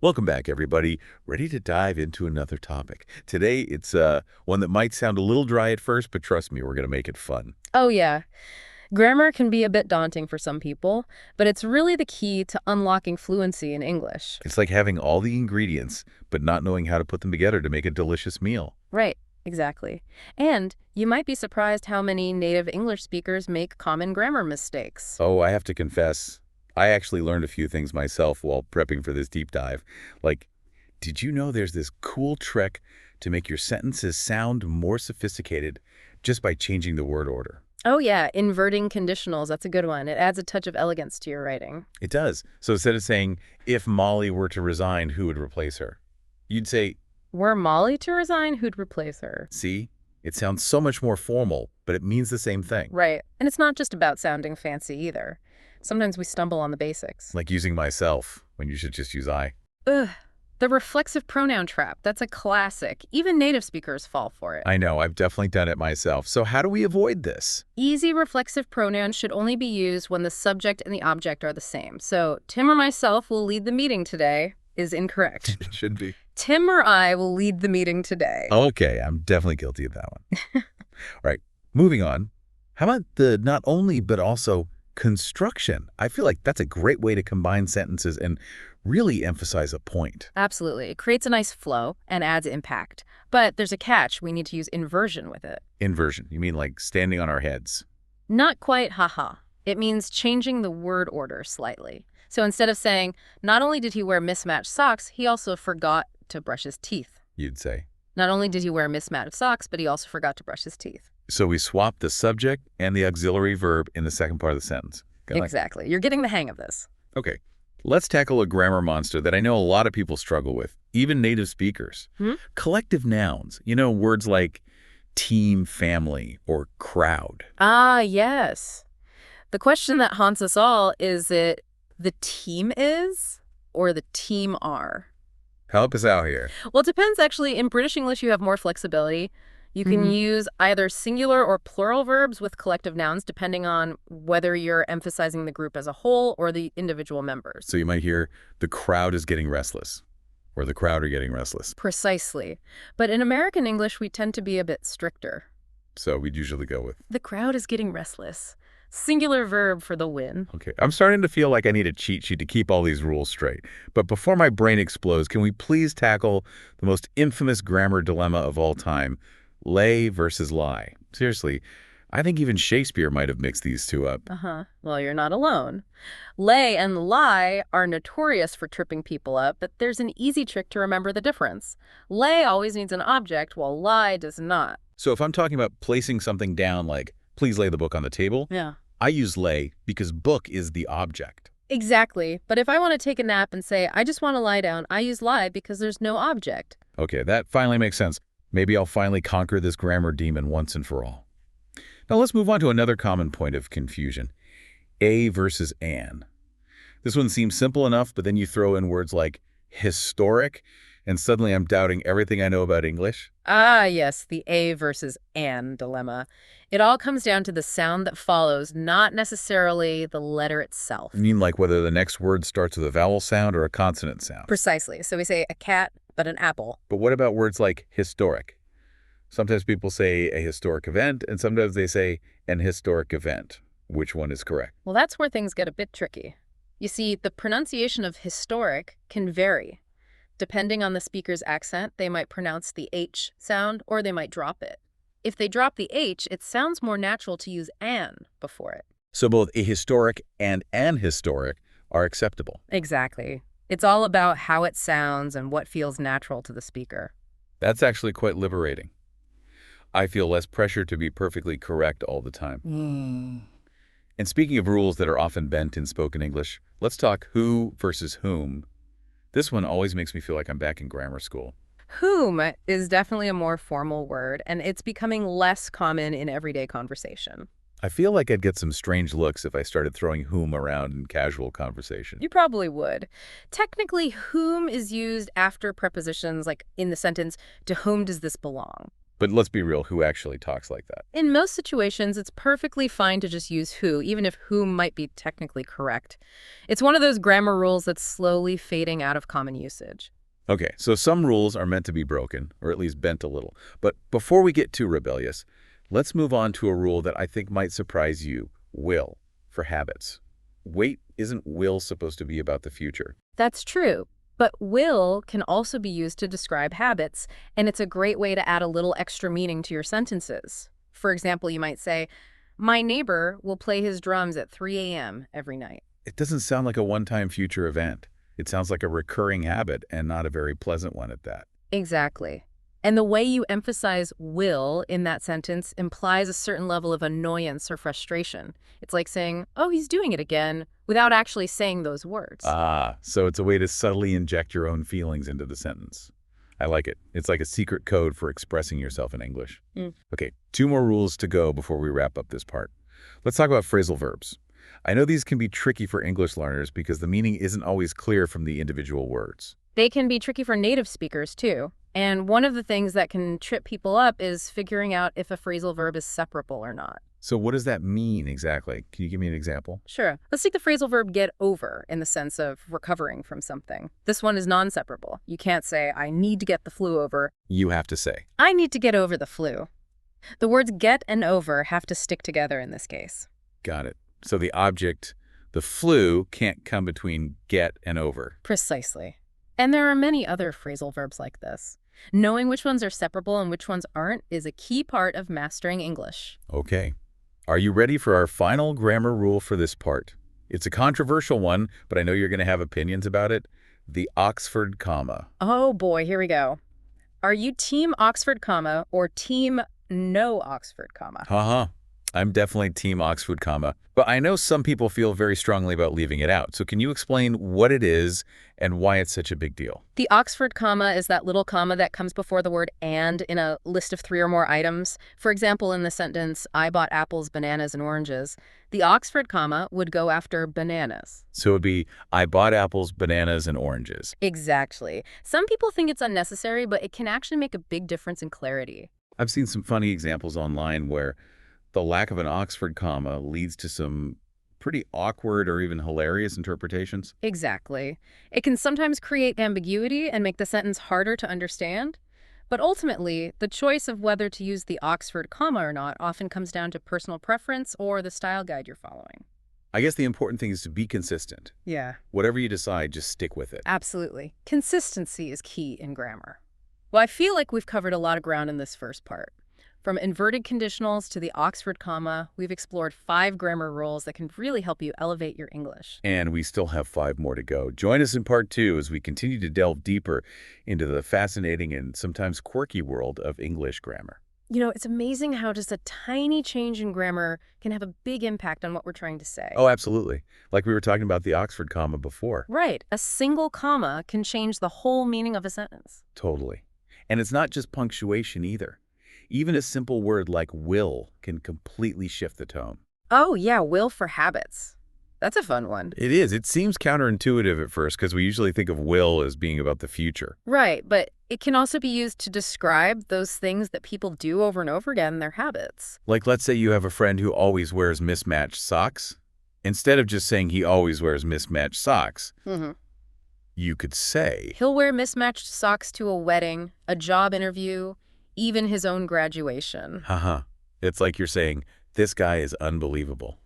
Welcome back, everybody. Ready to dive into another topic. Today, it's one that might sound a little dry at first, but trust me, we're going to make it fun. Oh, yeah. Grammar can be a bit daunting for some people, but it's really the key to unlocking fluency in English. It's like having all the ingredients, but not knowing how to put them together to make a delicious meal. Right, exactly. And you might be surprised how many native English speakers make common grammar mistakes. Oh, I have to confess, I actually learned a few things myself while prepping for this deep dive. Like, did you know there's this cool trick to make your sentences sound more sophisticated just by changing the word order? Oh, yeah, inverting conditionals, that's a good one. It adds a touch of elegance to your writing. It does. So instead of saying, if Molly were to resign, who would replace her? You'd say, Were Molly to resign, who'd replace her? see? It sounds so much more formal, but it means the same thing. Right. And it's not just about sounding fancy either. Sometimes we stumble on the basics. Like using myself when you should just use I. Ugh. The reflexive pronoun trap. That's a classic. Even native speakers fall for it. I know, I've definitely done it myself. So how do we avoid this? Easy reflexive pronouns should only be used when the subject and the object are the same. So, Tim or myself will lead the meeting today is incorrect. It should be. Tim or I will lead the meeting today. Okay, I'm definitely guilty of that one. All right, moving on. How about the not only, but also construction? I feel like that's a great way to combine sentences and really emphasize a point. Absolutely. It creates a nice flow and adds impact. But there's a catch. We need to use inversion with it. Inversion, you mean like standing on our heads? Not quite haha. It means changing the word order slightly. So instead of saying, not only did he wear mismatched socks, he also forgot to brush his teeth. You'd say. Not only did he wear mismatched socks, but he also forgot to brush his teeth. So we swap the subject and the auxiliary verb in the second part of the sentence. Exactly. You're getting the hang of this. Okay, let's tackle a grammar monster that I know a lot of people struggle with, even native speakers. Collective nouns. You know, words like team, family, or crowd. Ah, yes. The question that haunts us all is it the team is or the team are? Help us out here. Well, it depends, actually. In British English, you have more flexibility. You can use either singular or plural verbs with collective nouns, depending on whether you're emphasizing the group as a whole or the individual members. So you might hear, the crowd is getting restless, or the crowd are getting restless. Precisely. But in American English, we tend to be a bit stricter. So we'd usually go with, The crowd is getting restless. Singular verb for the win. okay, I'm starting to feel like I need a cheat sheet to keep all these rules straight. But before my brain explodes, can we please tackle the most infamous grammar dilemma of all time, lay versus lie? Seriously, I think even Shakespeare might have mixed these two up. Well, you're not alone. Lay and lie are notorious for tripping people up, but there's an easy trick to remember the difference. Lay always needs an object, while lie does not. So if I'm talking about placing something down like, please lay the book on the table, Yeah. I use lay because book is the object. Exactly. But if I want to take a nap and say, I just want to lie down, I use lie because there's no object. Okay, that finally makes sense. Maybe I'll finally conquer this grammar demon once and for all. Now let's move on to another common point of confusion. A versus an. This one seems simple enough, but then you throw in words like historic, and suddenly I'm doubting everything I know about English. Ah, yes, the A versus an dilemma. It all comes down to the sound that follows, not necessarily the letter itself. I mean, like whether the next word starts with a vowel sound or a consonant sound. Precisely. So we say a cat, but an apple. But what about words like historic? Sometimes people say a historic event, and sometimes they say an historic event. Which one is correct? Well, that's where things get a bit tricky. You see, the pronunciation of historic can vary. Depending on the speaker's accent, they might pronounce the H sound or they might drop it. If they drop the H, it sounds more natural to use an before it. So both a historic and an historic are acceptable. Exactly. It's all about how it sounds and what feels natural to the speaker. That's actually quite liberating. I feel less pressure to be perfectly correct all the time. And speaking of rules that are often bent in spoken English, let's talk who versus whom. This one always makes me feel like I'm back in grammar school. Whom is definitely a more formal word, and it's becoming less common in everyday conversation. I feel like I'd get some strange looks if I started throwing whom around in casual conversation. You probably would. Technically, whom is used after prepositions like in the sentence, to whom does this belong? But let's be real, who actually talks like that? In most situations, it's perfectly fine to just use who, even if who might be technically correct. It's one of those grammar rules that's slowly fading out of common usage. Okay, so some rules are meant to be broken, or at least bent a little. But before we get too rebellious, let's move on to a rule that I think might surprise you. Will, for habits. Wait, isn't will supposed to be about the future? That's true. But will can also be used to describe habits, and it's a great way to add a little extra meaning to your sentences. For example, you might say, my neighbor will play his drums at 3 a.m. every night. It doesn't sound like a one-time future event. It sounds like a recurring habit and not a very pleasant one at that. Exactly. And the way you emphasize will in that sentence implies a certain level of annoyance or frustration. It's like saying, oh, he's doing it again, without actually saying those words. So it's a way to subtly inject your own feelings into the sentence. I like it. It's like a secret code for expressing yourself in English. Okay, 2 more rules to go before we wrap up this part. Let's talk about phrasal verbs. I know these can be tricky for English learners because the meaning isn't always clear from the individual words. They can be tricky for native speakers, too. And one of the things that can trip people up is figuring out if a phrasal verb is separable or not. So what does that mean exactly? Can you give me an example? Sure. Let's take the phrasal verb get over in the sense of recovering from something. This one is non-separable. You can't say, I need to get the flu over. You have to say. I need to get over the flu. The words get and over have to stick together in this case. Got it. So the object, the flu, can't come between get and over. Precisely. And there are many other phrasal verbs like this. Knowing which ones are separable and which ones aren't is a key part of mastering English. Okay. Are you ready for our final grammar rule for this part? It's a controversial one, but I know you're going to have opinions about it. The Oxford comma. Oh boy, here we go. Are you team Oxford comma or team no Oxford comma? I'm definitely team Oxford comma, but I know some people feel very strongly about leaving it out. So can you explain what it is and why it's such a big deal? The Oxford comma is that little comma that comes before the word and in a list of 3 or more items. For example, in the sentence, I bought apples, bananas, and oranges, the Oxford comma would go after bananas. So it would be, I bought apples, bananas, and oranges. Exactly. Some people think it's unnecessary, but it can actually make a big difference in clarity. I've seen some funny examples online where the lack of an Oxford comma leads to some pretty awkward or even hilarious interpretations. Exactly. It can sometimes create ambiguity and make the sentence harder to understand. But ultimately, the choice of whether to use the Oxford comma or not often comes down to personal preference or the style guide you're following. I guess the important thing is to be consistent. Yeah. Whatever you decide, just stick with it. Absolutely. Consistency is key in grammar. Well, I feel like we've covered a lot of ground in this first part. From inverted conditionals to the Oxford comma, we've explored 5 grammar rules that can really help you elevate your English. And we still have 5 more to go. Join us in part 2 as we continue to delve deeper into the fascinating and sometimes quirky world of English grammar. You know, it's amazing how just a tiny change in grammar can have a big impact on what we're trying to say. Oh, absolutely. Like we were talking about the Oxford comma before. Right. A single comma can change the whole meaning of a sentence. Totally. And it's not just punctuation either. Even a simple word like will can completely shift the tone. Oh, yeah, will for habits. That's a fun one. It is. It seems counterintuitive at first because we usually think of will as being about the future. Right, but it can also be used to describe those things that people do over and over again in their habits. Like, let's say you have a friend who always wears mismatched socks. Instead of just saying he always wears mismatched socks, you could say, he'll wear mismatched socks to a wedding, a job interview, even his own graduation. It's like you're saying, this guy is unbelievable.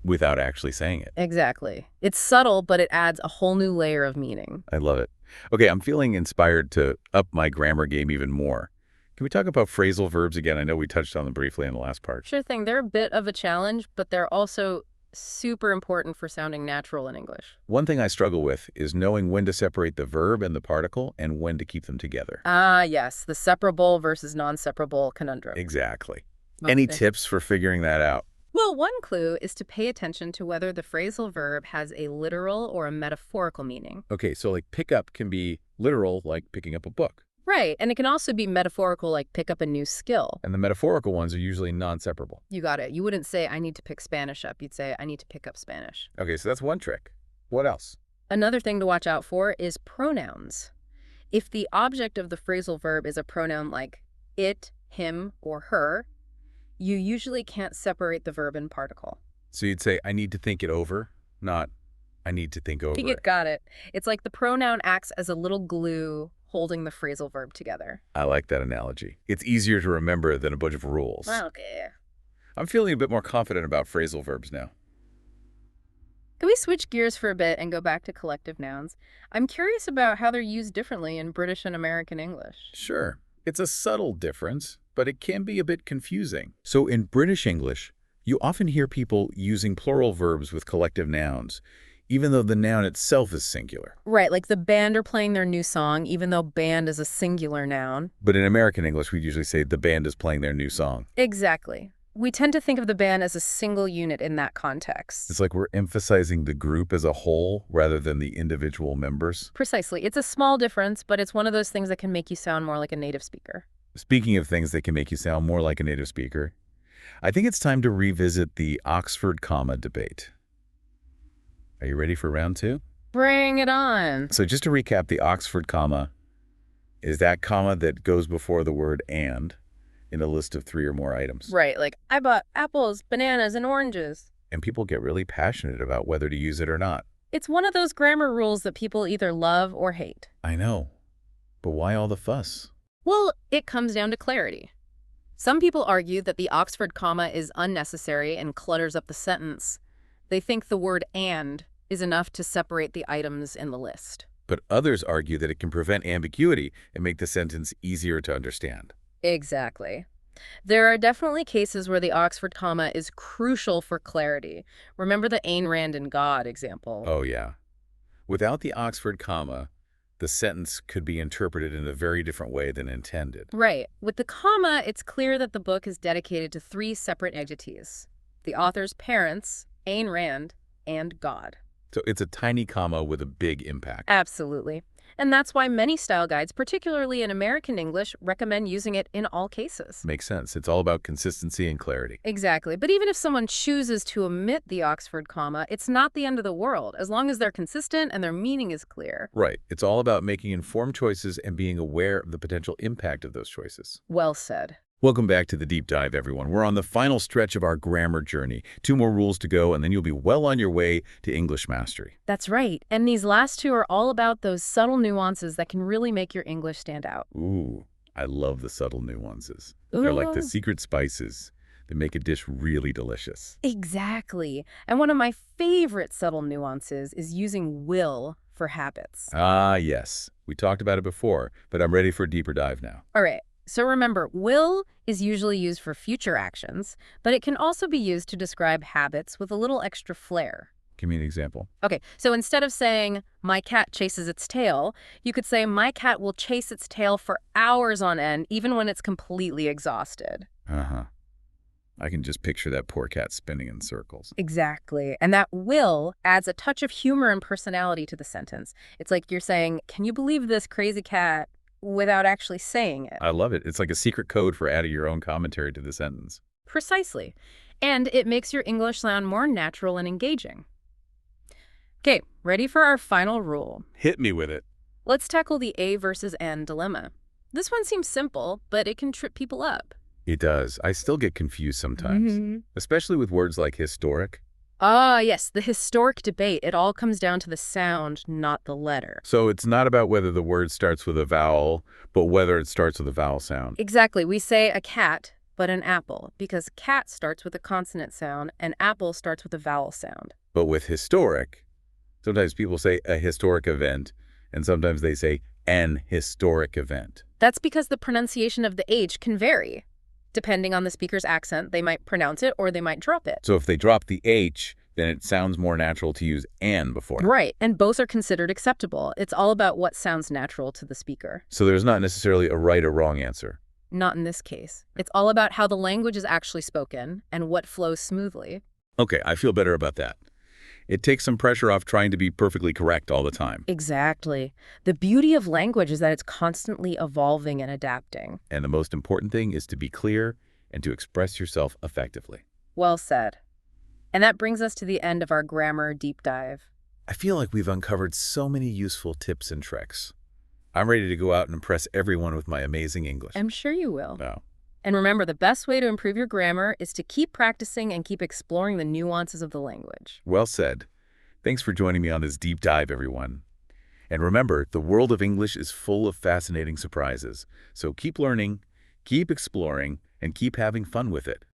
Without actually saying it. Exactly. It's subtle, but it adds a whole new layer of meaning. I love it. Okay, I'm feeling inspired to up my grammar game even more. Can we talk about phrasal verbs again? I know we touched on them briefly in the last part. Sure thing. They're a bit of a challenge, but they're also super important for sounding natural in English. One thing I struggle with is knowing when to separate the verb and the particle and when to keep them together. Ah, yes. The separable versus non-separable conundrum. Exactly. Okay. Any tips for figuring that out? Well, one clue is to pay attention to whether the phrasal verb has a literal or a metaphorical meaning. Okay, so like pick up can be literal, like picking up a book. Right, and it can also be metaphorical, like pick up a new skill. And the metaphorical ones are usually non-separable. You got it. You wouldn't say, I need to pick Spanish up. You'd say, I need to pick up Spanish. Okay, so that's one trick. What else? Another thing to watch out for is pronouns. If the object of the phrasal verb is a pronoun like it, him, or her, you usually can't separate the verb and particle. So you'd say, I need to think it over, not I need to think over You it. got it. It's like the pronoun acts as a little glue holding the phrasal verb together. I like that analogy. It's easier to remember than a bunch of rules. Okay. I'm feeling a bit more confident about phrasal verbs now. Can we switch gears for a bit and go back to collective nouns? I'm curious about how they're used differently in British and American English. Sure, it's a subtle difference, but it can be a bit confusing. So in British English, you often hear people using plural verbs with collective nouns, even though the noun itself is singular. Right, like the band are playing their new song, even though band is a singular noun. But in American English, we usually say the band is playing their new song. Exactly. We tend to think of the band as a single unit in that context. It's like we're emphasizing the group as a whole rather than the individual members. Precisely. It's a small difference, but it's one of those things that can make you sound more like a native speaker. Speaking of things that can make you sound more like a native speaker, I think it's time to revisit the Oxford comma debate. Are you ready for round two? Bring it on. So just to recap, the Oxford comma is that comma that goes before the word and in a list of 3 or more items. Right, like I bought apples, bananas, and oranges. And people get really passionate about whether to use it or not. It's one of those grammar rules that people either love or hate. I know, but why all the fuss? Well, it comes down to clarity. Some people argue that the Oxford comma is unnecessary and clutters up the sentence. They think the word and is enough to separate the items in the list. But others argue that it can prevent ambiguity and make the sentence easier to understand. Exactly. There are definitely cases where the Oxford comma is crucial for clarity. Remember the Ayn Rand and God example? Oh, yeah. Without the Oxford comma, the sentence could be interpreted in a very different way than intended. Right. With the comma, it's clear that the book is dedicated to 3 separate entities: the author's parents, Ayn Rand, and God. So it's a tiny comma with a big impact. Absolutely. And that's why many style guides, particularly in American English, recommend using it in all cases. Makes sense. It's all about consistency and clarity. Exactly. But even if someone chooses to omit the Oxford comma, it's not the end of the world, as long as they're consistent and their meaning is clear. Right. It's all about making informed choices and being aware of the potential impact of those choices. Well said. Welcome back to the deep dive, everyone. We're on the final stretch of our grammar journey. 2 more rules to go, and then you'll be well on your way to English mastery. That's right. And these last 2 are all about those subtle nuances that can really make your English stand out. Ooh, I love the subtle nuances. They're like the secret spices that make a dish really delicious. Exactly. And one of my favorite subtle nuances is using will for habits. Ah, yes. We talked about it before, but I'm ready for a deeper dive now. All right. So remember, will is usually used for future actions, but it can also be used to describe habits with a little extra flair. Give me an example. Okay, so instead of saying, my cat chases its tail, you could say, my cat will chase its tail for hours on end, even when it's completely exhausted. Uh-huh. I can just picture that poor cat spinning in circles. Exactly. And that will adds a touch of humor and personality to the sentence. It's like you're saying, can you believe this crazy cat, without actually saying it. I love it. It's like a secret code for adding your own commentary to the sentence. Precisely. And it makes your English sound more natural and engaging. Okay, ready for our final rule. Hit me with it. Let's tackle the A versus N dilemma. This one seems simple, but it can trip people up. It does. I still get confused sometimes, especially with words like historic. Ah, yes, the historic debate. It all comes down to the sound, not the letter. So it's not about whether the word starts with a vowel, but whether it starts with a vowel sound. Exactly. We say a cat, but an apple, because cat starts with a consonant sound and apple starts with a vowel sound. But with historic, sometimes people say a historic event, and sometimes they say an historic event. That's because the pronunciation of the H can vary. Depending on the speaker's accent, they might pronounce it or they might drop it. So if they drop the H, then it sounds more natural to use an before. Right, and both are considered acceptable. It's all about what sounds natural to the speaker. So there's not necessarily a right or wrong answer. Not in this case. It's all about how the language is actually spoken and what flows smoothly. Okay, I feel better about that. It takes some pressure off trying to be perfectly correct all the time. Exactly. The beauty of language is that it's constantly evolving and adapting. And the most important thing is to be clear and to express yourself effectively. Well said. And that brings us to the end of our grammar deep dive. I feel like we've uncovered so many useful tips and tricks. I'm ready to go out and impress everyone with my amazing English. I'm sure you will. No. And remember, the best way to improve your grammar is to keep practicing and keep exploring the nuances of the language. Well said. Thanks for joining me on this deep dive, everyone. And remember, the world of English is full of fascinating surprises. So keep learning, keep exploring, and keep having fun with it.